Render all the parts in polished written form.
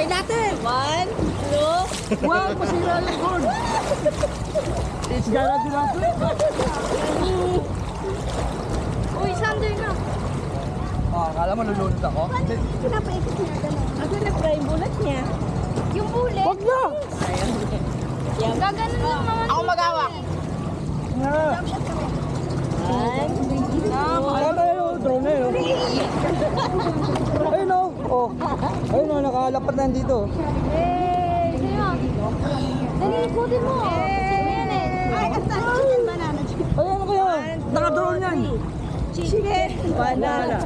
Try natin. 1, 2. Wow, pasira yung corn. Sigara din ako. Uy, Sander na. Akala mo lulunod ako? Pinapaikot niya gano'n. Ano na fry yung bulat niya? Yung bulat? Huwag na! Gaganon lang naman. Ako mag-awak. Nga. Tama yun, drone na yun. Ayun o. Oh. Ayun o, nakalapad na dito. Eh, sa'yo. Dali, ikutin mo. Ay, chicken banana. Ayun ano kaya? Naka-drone yan. Chicken banana.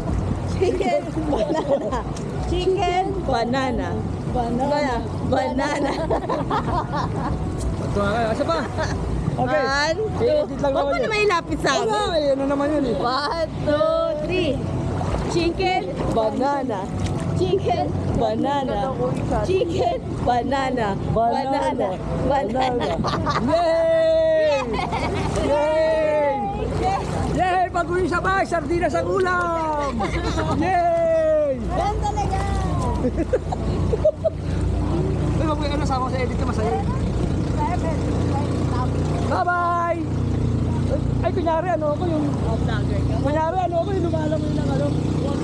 Chicken banana. Chicken banana. Banana. Banana. Ito nga kaya. Asa pa? Okay. 1, 2. I-edit lang Huwag mo naman na yun. may lapit sa Ano amin. ano naman yun eh. 1, 2, 3. Chicken banana. Chicken banana. Chicken banana. Banana. Banana. Yay! Yay! Yay! Pag-uwi sabay, sardinas ang ulam! Yay! Yan talaga. Ay, wag mo yung ano, sama ko sa edit na masaya. Bye-bye! Ay, kunyari ano ako yung... Vlogger ka. Kunyari ano ako yung lumalangoy ng ano.